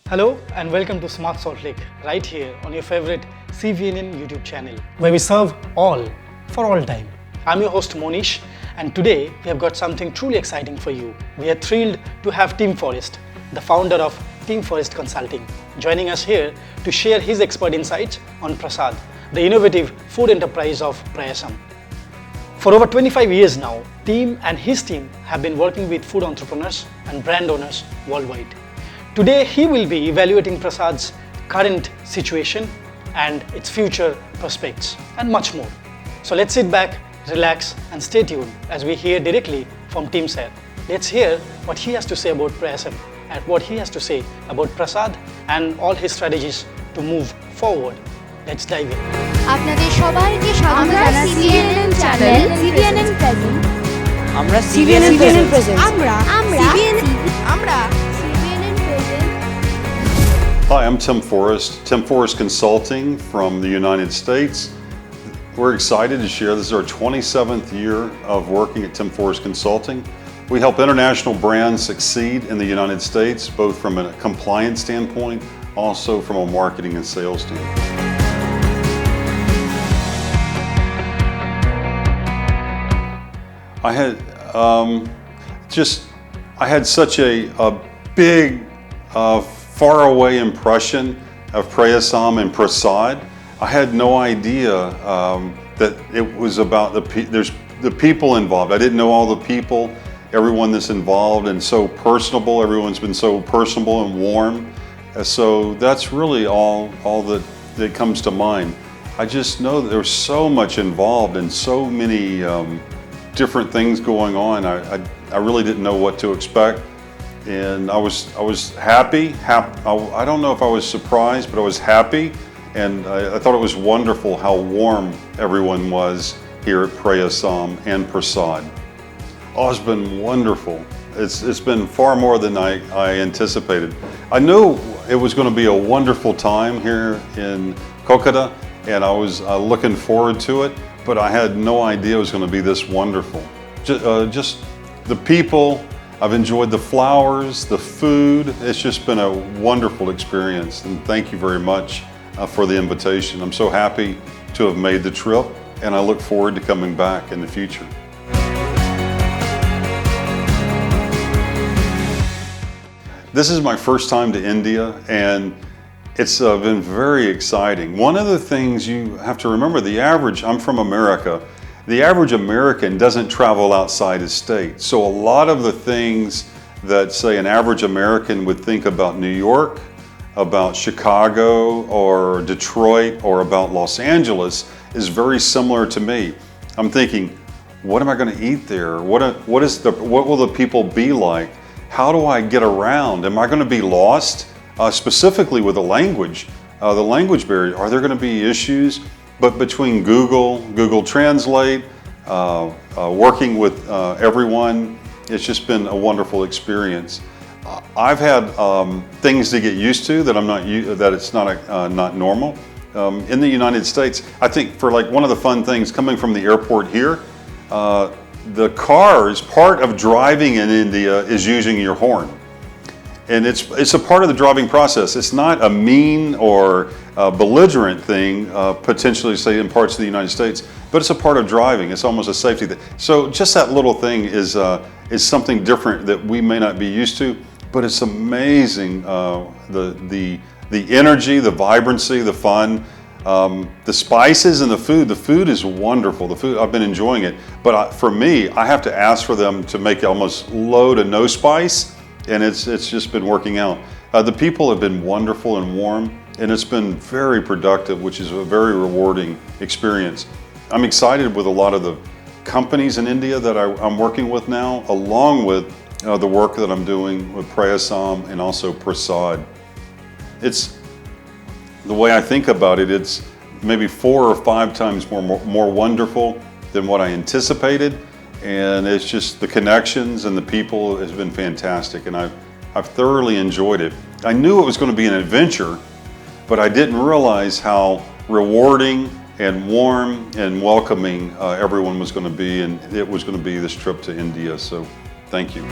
Hello and welcome to Smart Salt Lake, right here on your favorite CVNN YouTube channel, where we serve all for all time. I'm your host Monish, and today we have got something truly exciting for you. We are thrilled to have TimForrest, the founder of TimForrest Consulting, joining us here to share his expert insights on Prasad, the innovative food enterprise of Prayasam. For over 25 years now, Tim and his team have been working with food entrepreneurs and brand owners worldwide. Today, he will be evaluating Prasad's current situation and its future prospects and much more. So let's sit back, relax and stay tuned as we hear directly from Tim sir. Let's hear what he has to say about Prayasam and what he has to say about Prasad and all his strategies to move forward. Let's dive in. আপনাদের সবাইকে স্বাগত জানাচ্ছি CVNN channel CVNN present আমরা CVNN present আমরা CVNN present Hi, I'm TimForrest Consulting from the United States. We're excited to share this is our 27th year of working at TimForrest Consulting. We help international brands succeed in the United States, both from a compliance standpoint, also from a marketing and sales standpoint. I had such a big, faraway impression of Prayasam and Prasad. I had no idea that it was about there's the people involved. I didn't know all the people, everyone that's involved, and so personable. Everyone's been so personable and warm. So that's really all that comes to mind. I just know that there's so much involved and so many different things going on. I really didn't know what to expect, and I was happy. I don't know if I was surprised, but I was happy, and I thought it was wonderful how warm everyone was here at Prayasam and Prasad. Oh, it's been wonderful. It's been far more than I anticipated. I knew it was going to be a wonderful time here in Kolkata, and I was looking forward to it. But I had no idea it was going to be this wonderful. Just the people, I've enjoyed the flowers, the food. It's just been a wonderful experience, and thank you very much for the invitation. I'm so happy to have made the trip, and I look forward to coming back in the future. This is my first time to India, and it's been very exciting. One of the things you have to remember, I'm from America, the average American doesn't travel outside his state. So a lot of the things that, say, an average American would think about New York, about Chicago or Detroit or about Los Angeles is very similar to me. I'm thinking, what am I going to eat there? What will the people be like? How do I get around? Am I going to be lost? Specifically with the language barrier, are there going to be issues? But between Google Translate, working with everyone, it's just been a wonderful experience. I've had things to get used to that it's not normal. In the United States, I think for like one of the fun things coming from the airport here, the cars, part of driving in India is using your horn. And it's a part of the driving process. It's not a mean or belligerent thing, potentially say in parts of the United States, but it's a part of driving. It's almost a safety thing. So just that little thing is something different that we may not be used to, but it's amazing, the energy, the vibrancy, the fun, the spices and the food. The food is wonderful. The food, I've been enjoying it, but for me, I have to ask for them to make almost low to no spice. And it's just been working out. The people have been wonderful and warm, and it's been very productive, which is a very rewarding experience. I'm excited with a lot of the companies in India that I'm working with now, along with the work that I'm doing with Prayasam and also Prasad. It's the way I think about it, it's maybe 4 or 5 times more wonderful than what I anticipated. And it's just the connections and the people has been fantastic, and I've thoroughly enjoyed it. I knew it was going to be an adventure, but I didn't realize how rewarding and warm and welcoming everyone was going to be, and it was going to be this trip to India. So thank you.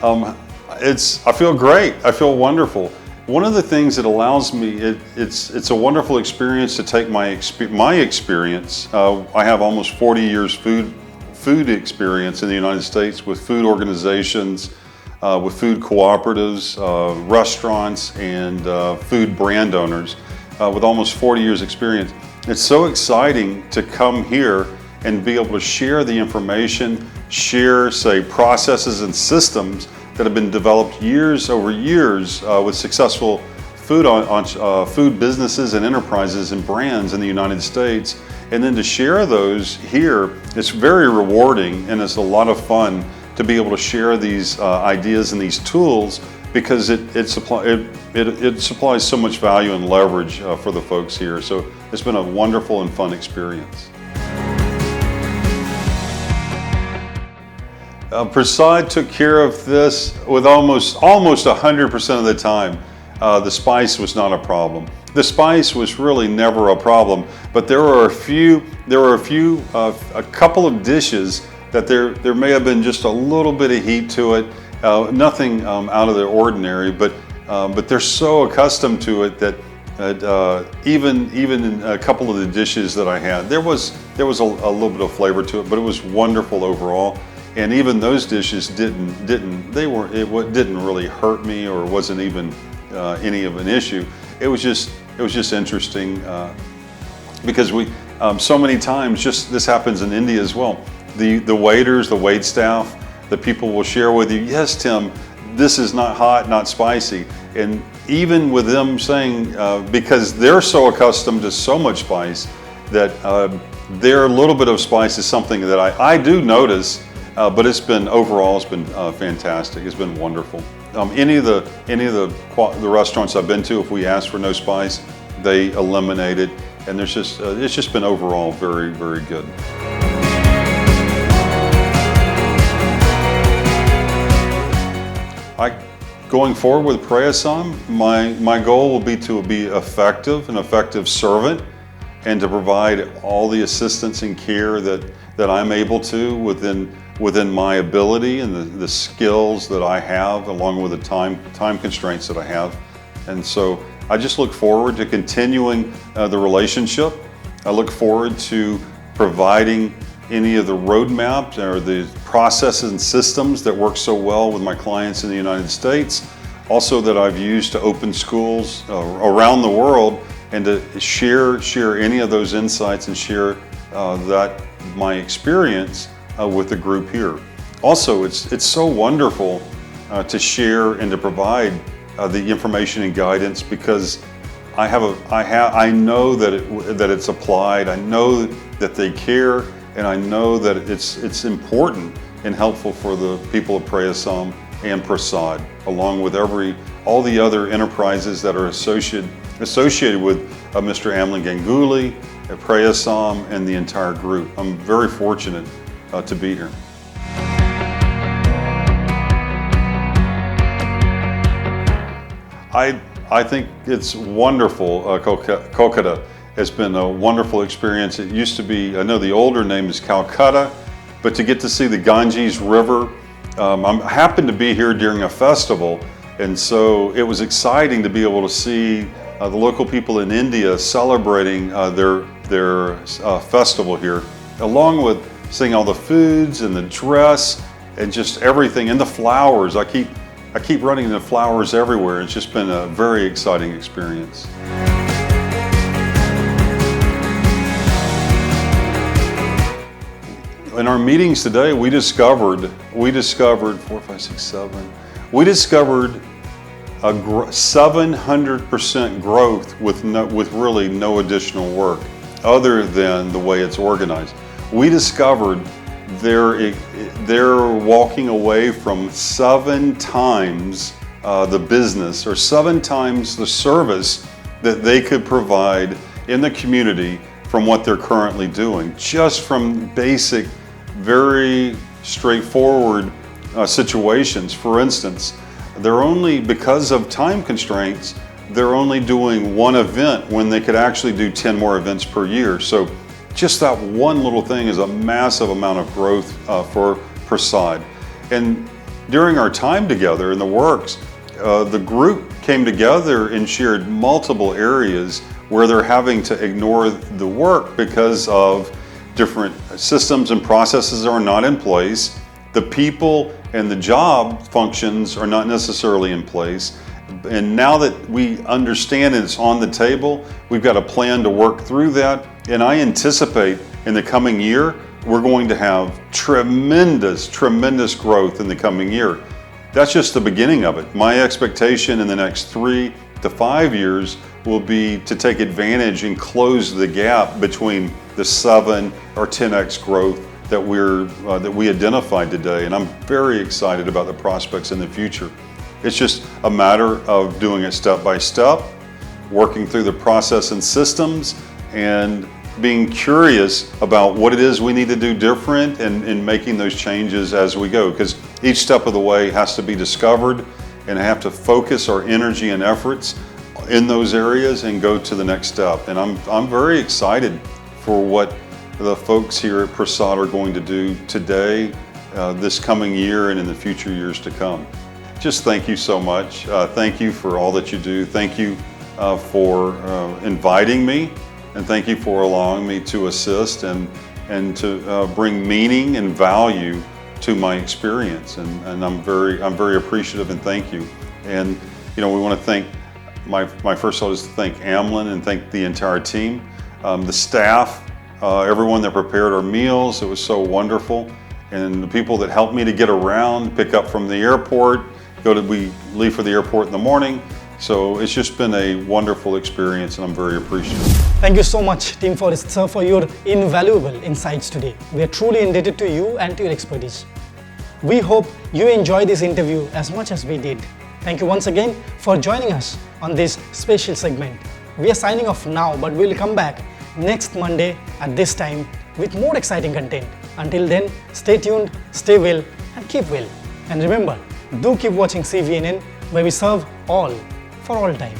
I feel great. I feel wonderful. One of the things that allows me, it's a wonderful experience to take my experience. I have almost 40 years food experience in the United States with food organizations, with food cooperatives, restaurants, and food brand owners, with almost 40 years experience. It's so exciting to come here and be able to share the information, share, say, processes and systems that have been developed years over years with successful food businesses and enterprises and brands in the United States. And then to share those here, it's very rewarding and it's a lot of fun to be able to share these ideas and these tools, because it supplies so much value and leverage for the folks here. So it's been a wonderful and fun experience. Prasad took care of this with almost 100% of the time. The spice was not a problem. The spice was really never a problem, but there were a couple of dishes that there may have been just a little bit of heat to it, nothing out of the ordinary, but they're so accustomed to it that even in a couple of the dishes that I had, there was a little bit of flavor to it, but it was wonderful overall. And even those dishes didn't really hurt me, or wasn't even any of an issue. It was just interesting because we so many times, just this happens in India as well. The waiters, the wait staff, the people will share with you, yes, Tim, this is not hot, not spicy. And even with them saying, because they're so accustomed to so much spice, that their little bit of spice is something that I do notice. But overall it's been fantastic. It's been wonderful. Any of the restaurants I've been to, if we ask for no spice, they eliminate it, and it's just been overall very, very good. Going forward with Prayasam, my goal will be to be an effective servant, and to provide all the assistance and care that I'm able to within my ability and the skills that I have, along with the time constraints that I have. And so I just look forward to continuing the relationship. I look forward to providing any of the roadmaps or the processes and systems that work so well with my clients in the United States, also that I've used to open schools around the world, and to share any of those insights and share my experience with the group here. Also, it's so wonderful to share and to provide the information and guidance, because I know that it's applied. I know that they care, and I know that it's important and helpful for the people of Prayasam and Prasad, along with all the other enterprises that are associated with Mr. Amlan Ganguly, Prayasam, and the entire group. I'm very fortunate to be here. I think it's wonderful. Kolkata has been a wonderful experience. It used to be, I know the older name is Calcutta, but to get to see the Ganges River, I happened to be here during a festival, and so it was exciting to be able to see the local people in India celebrating their festival here, along with seeing all the foods and the dress and just everything, and the flowers. I keep running into flowers everywhere. It's just been a very exciting experience. In our meetings today, we discovered 4, 5, 6, 7. We discovered a 700% growth with really no additional work, other than the way it's organized. We discovered they're walking away from 7 times the business, or 7 times the service that they could provide in the community from what they're currently doing, just from basic, very straightforward situations. For instance, because of time constraints, they're only doing 1 event when they could actually do 10 more events per year. So just that one little thing is a massive amount of growth for Prasad. And during our time together in the works, the group came together and shared multiple areas where they're having to ignore the work because of different systems and processes are not in place. The people and the job functions are not necessarily in place. And now that we understand and it's on the table, we've got a plan to work through that. And I anticipate in the coming year, we're going to have tremendous growth in the coming year. That's just the beginning of it. My expectation in the next 3 to 5 years will be to take advantage and close the gap between the 7 or 10x growth that we identified today. And I'm very excited about the prospects in the future. It's just a matter of doing it step by step, working through the process and systems, and being curious about what it is we need to do different and making those changes as we go. Because each step of the way has to be discovered and have to focus our energy and efforts in those areas and go to the next step. And I'm very excited for what the folks here at Prasad are going to do today, this coming year, and in the future years to come. Just thank you so much. Thank you for all that you do. Thank you for inviting me, and thank you for allowing me to assist and to bring meaning and value to my experience. And I'm very appreciative and thank you. And we want to thank my first thought is to thank Amlin and thank the entire team, the staff, everyone that prepared our meals. It was so wonderful, and the people that helped me to get around, pick up from the airport. We leave for the airport in the morning. So it's just been a wonderful experience, and I'm very appreciative. Thank you so much, TimForrest sir, for your invaluable insights today. We are truly indebted to you and to your expertise. We hope you enjoyed this interview as much as we did. Thank you once again for joining us on this special segment. We are signing off now, but we'll come back next Monday at this time with more exciting content. Until then, stay tuned, stay well, and keep well. And remember, do keep watching CVNN, where we serve all for all time.